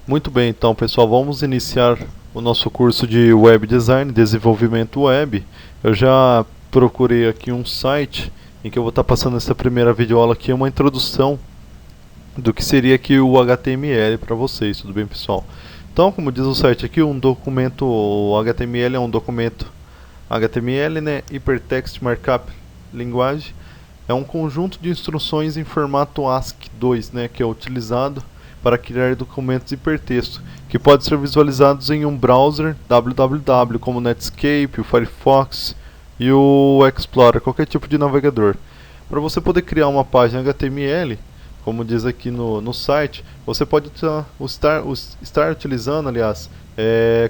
Muito bem, então pessoal, vamos iniciar o nosso curso de Web Design, Desenvolvimento Web. Eu já procurei aqui um site em que eu vou estar passando essa primeira videoaula aqui, uma introdução do que seria aqui o HTML para vocês, tudo bem pessoal? Então, como diz o site aqui, o HTML é um documento HTML, né, Hypertext Markup Language, é um conjunto de instruções em formato ASCII2, né, que é utilizado para criar documentos hipertexto, que podem ser visualizados em um browser www, como o Netscape, o Firefox e o Explorer, qualquer tipo de navegador. Para você poder criar uma página HTML, como diz aqui no site, você pode estar utilizando, aliás,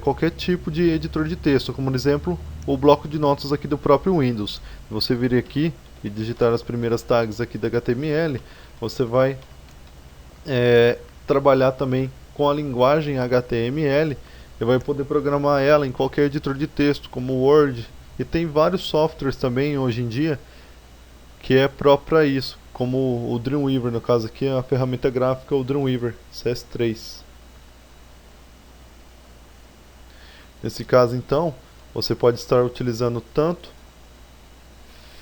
qualquer tipo de editor de texto, como por exemplo, o bloco de notas aqui do próprio Windows. Você vir aqui e digitar as primeiras tags aqui da HTML, você vai trabalhar também com a linguagem HTML e vai poder programar ela em qualquer editor de texto, como o Word, e tem vários softwares também hoje em dia que é próprio para isso, como o Dreamweaver, no caso aqui a ferramenta gráfica, o Dreamweaver CS3. Nesse caso então, você pode estar utilizando tanto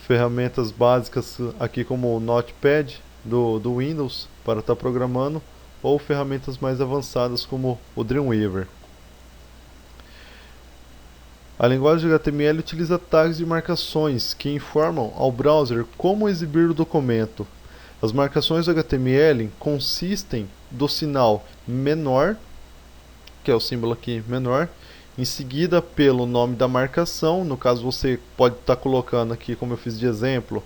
ferramentas básicas aqui como o Notepad do Windows para estar programando, ou ferramentas mais avançadas como o Dreamweaver. A linguagem HTML utiliza tags de marcações que informam ao browser como exibir o documento. As marcações do HTML consistem do sinal menor, que é o símbolo aqui menor, em seguida pelo nome da marcação. No caso você pode estar colocando aqui, como eu fiz de exemplo,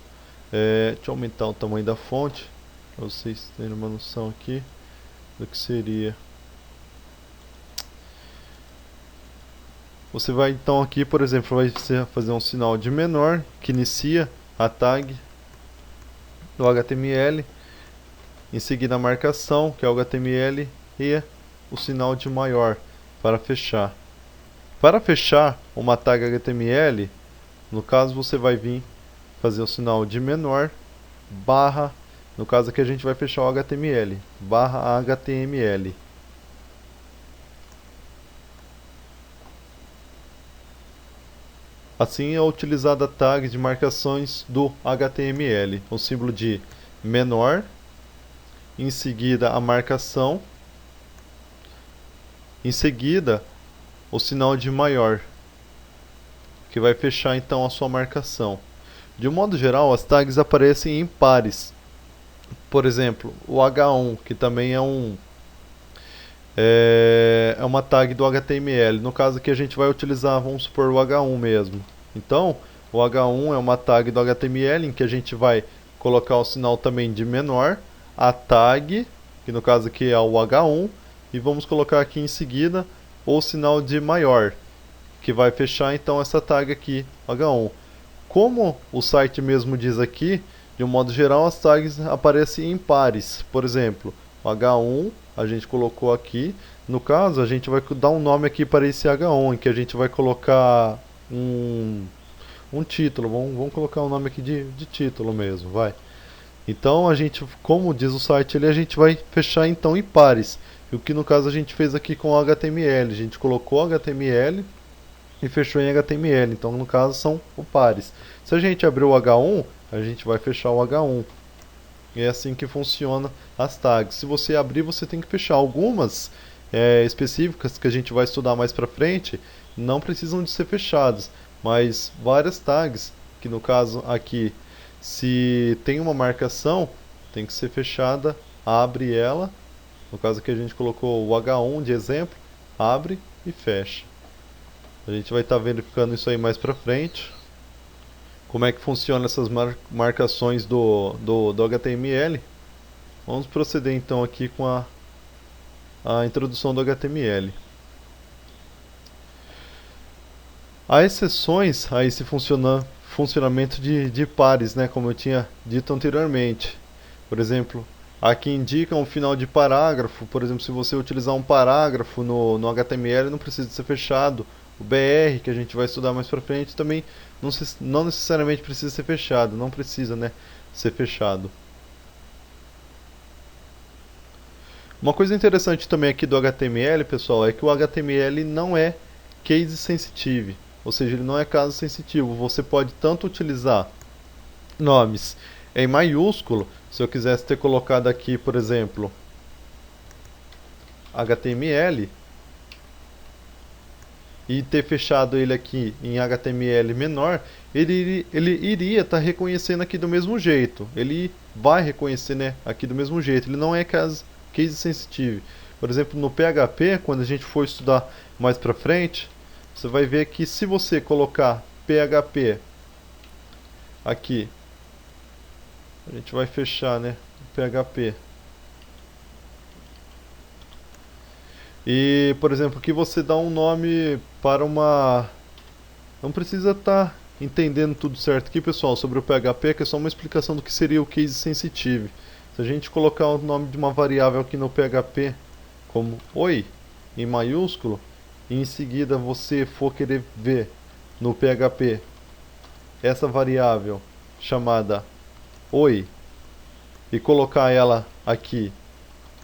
deixa eu aumentar o tamanho da fonte para vocês terem uma noção aqui do que seria. Você vai então aqui, por exemplo, vai fazer um sinal de menor que inicia a tag do HTML, em seguida a marcação, que é o HTML, e o sinal de maior para fechar. Para fechar uma tag HTML, no caso você vai vir fazer o sinal de menor, barra, no caso aqui a gente vai fechar o HTML, barra HTML. Assim é utilizada a tag de marcações do HTML, o símbolo de menor, em seguida a marcação, em seguida o sinal de maior, que vai fechar então a sua marcação. De um modo geral, as tags aparecem em pares. Por exemplo, o H1, que também é uma tag do HTML. No caso aqui a gente vai utilizar, vamos supor, o H1 mesmo. Então, o H1 é uma tag do HTML em que a gente vai colocar o sinal também de menor, a tag, que no caso aqui é o H1, e vamos colocar aqui em seguida o sinal de maior, que vai fechar então essa tag aqui, H1. Como o site mesmo diz aqui, de um modo geral as tags aparecem em pares. Por exemplo, o H1 a gente colocou aqui. No caso, a gente vai dar um nome aqui para esse H1, em que a gente vai colocar um título. Vamos colocar um nome aqui de título mesmo, vai. Então a gente, como diz o site ali, a gente vai fechar então em pares. E o que no caso a gente fez aqui com o HTML, a gente colocou HTML e fechou em HTML, então no caso são o pares. Se a gente abrir o H1, a gente vai fechar o H1. E é assim que funciona as tags. Se você abrir, você tem que fechar. Algumas específicas que a gente vai estudar mais pra frente não precisam de ser fechadas, mas várias tags, que no caso aqui, se tem uma marcação, tem que ser fechada, abre ela. No caso aqui a gente colocou o H1 de exemplo, abre e fecha. A gente vai estar verificando isso aí mais pra frente. Como é que funciona essas marcações do HTML. Vamos proceder então aqui com a introdução do HTML. Há exceções a esse funcionamento de pares, né, como eu tinha dito anteriormente. Por exemplo, aqui indica um final de parágrafo. Por exemplo, se você utilizar um parágrafo no HTML, não precisa ser fechado. O BR, que a gente vai estudar mais pra frente, também não necessariamente precisa ser fechado. Não precisa, né, ser fechado. Uma coisa interessante também aqui do HTML, pessoal, é que o HTML não é case sensitive, ou seja, ele não é caso sensitivo. Você pode tanto utilizar nomes em maiúsculo, se eu quisesse ter colocado aqui, por exemplo, HTML, e ter fechado ele aqui em HTML menor, ele iria estar reconhecendo aqui do mesmo jeito. Ele vai reconhecer, né, aqui do mesmo jeito. Ele não é case sensitive. Por exemplo, no PHP, quando a gente for estudar mais pra frente, você vai ver que se você colocar PHP aqui, a gente vai fechar, né, PHP. E, por exemplo, que você dá um nome para uma... Não precisa estar entendendo tudo certo aqui, pessoal, sobre o PHP, que é só uma explicação do que seria o case sensitive. Se a gente colocar o nome de uma variável aqui no PHP como oi, em maiúsculo, e em seguida você for querer ver no PHP essa variável chamada oi, e colocar ela aqui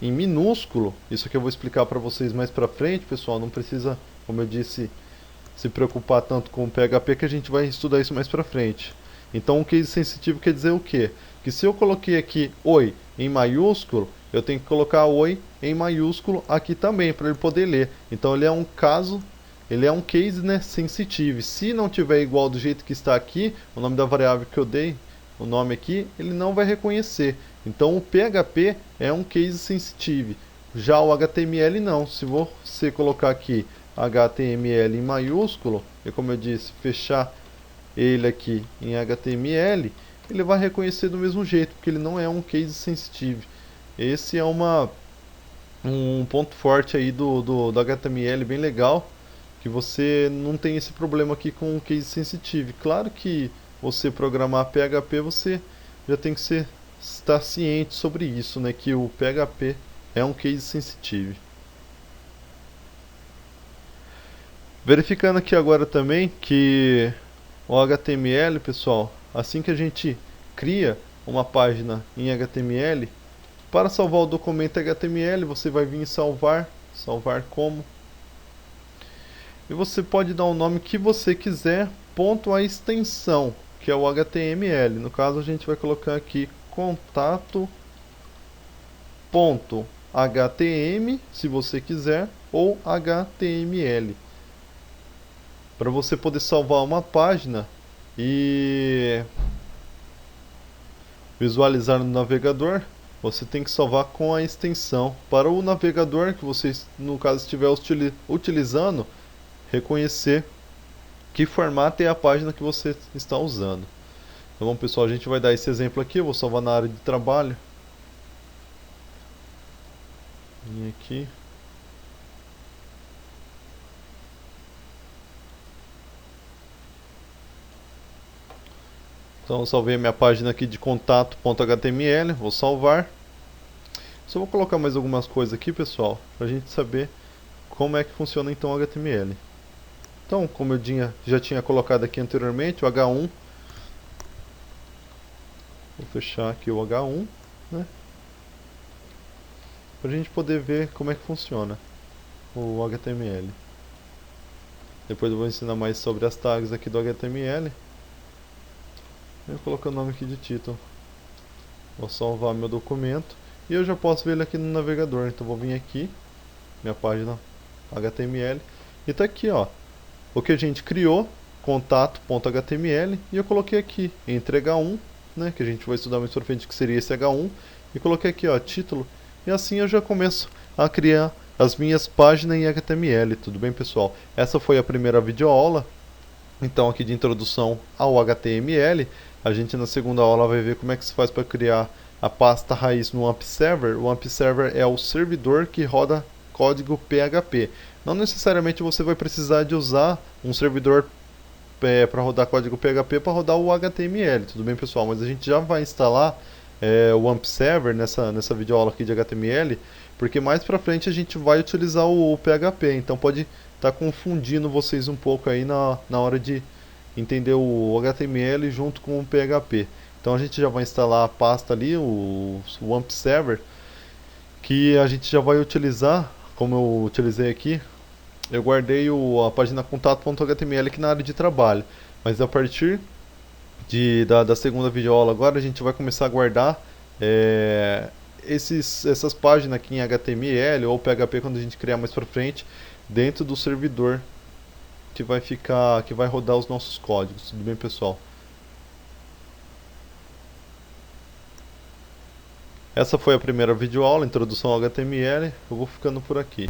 em minúsculo, isso aqui eu vou explicar para vocês mais pra frente, pessoal, não precisa, como eu disse, se preocupar tanto com o PHP, que a gente vai estudar isso mais pra frente. Então, o case sensitivo quer dizer o quê? Que se eu coloquei aqui oi em maiúsculo, eu tenho que colocar oi em maiúsculo aqui também, para ele poder ler. Então, ele é um caso, ele é um case, né, sensitive. Se não tiver igual do jeito que está aqui, o nome da variável que eu dei, o nome aqui, ele não vai reconhecer. Então, o PHP é um case sensitive. Já o HTML não. Se você colocar aqui HTML em maiúsculo, e como eu disse, fechar ele aqui em HTML, ele vai reconhecer do mesmo jeito, porque ele não é um case sensitive. Esse é um ponto forte aí do HTML, bem legal, que você não tem esse problema aqui com o case sensitive. Claro que você programar PHP, você já tem que estar ciente sobre isso, né, que o PHP é um case sensitive. Verificando aqui agora também que o HTML, pessoal, assim que a gente cria uma página em HTML, para salvar o documento HTML, você vai vir em salvar, salvar como, e você pode dar o nome que você quiser, ponto a extensão, que é o HTML. No caso, a gente vai colocar aqui contato ponto HTML, se você quiser, ou HTML. Para você poder salvar uma página e visualizar no navegador, você tem que salvar com a extensão. Para o navegador que você, no caso, estiver utilizando, reconhecer que formato é a página que você está usando. Então, bom, pessoal, a gente vai dar esse exemplo aqui. Eu vou salvar na área de trabalho. Vim aqui. Então eu salvei a minha página aqui de contato.html, vou salvar. Só vou colocar mais algumas coisas aqui, pessoal, para a gente saber como é que funciona então o HTML. Então, como eu já tinha colocado aqui anteriormente, o H1, vou fechar aqui o H1, né, para a gente poder ver como é que funciona o HTML. Depois eu vou ensinar mais sobre as tags aqui do HTML. Eu vou colocar o nome aqui de título. Vou salvar meu documento e eu já posso ver ele aqui no navegador. Então vou vir aqui, minha página HTML, e tá aqui, ó, o que a gente criou, contato.html, e eu coloquei aqui entre H1, né, que a gente vai estudar mais pra frente que seria esse H1, e coloquei aqui, ó, título, e assim eu já começo a criar as minhas páginas em HTML. Tudo bem, pessoal? Essa foi a primeira videoaula, então, aqui de introdução ao HTML. A gente na segunda aula vai ver como é que se faz para criar a pasta raiz no AMP Server. O AMP Server é o servidor que roda código PHP. Não necessariamente você vai precisar de usar um servidor para rodar código PHP para rodar o HTML, tudo bem, pessoal? Mas a gente já vai instalar o AMP Server nessa videoaula aqui de HTML, porque mais para frente a gente vai utilizar o PHP, então pode estar confundindo vocês um pouco aí na hora de entender o HTML junto com o PHP. Então a gente já vai instalar a pasta ali, o AMP Server, que a gente já vai utilizar, como eu utilizei aqui. Eu guardei a página contato.html aqui na área de trabalho, mas a partir da segunda videoaula agora a gente vai começar a guardar é, essas páginas aqui em HTML ou PHP quando a gente criar mais pra frente dentro do servidor que vai rodar os nossos códigos. Tudo bem, pessoal? Essa foi a primeira videoaula, introdução ao HTML. Eu vou ficando por aqui.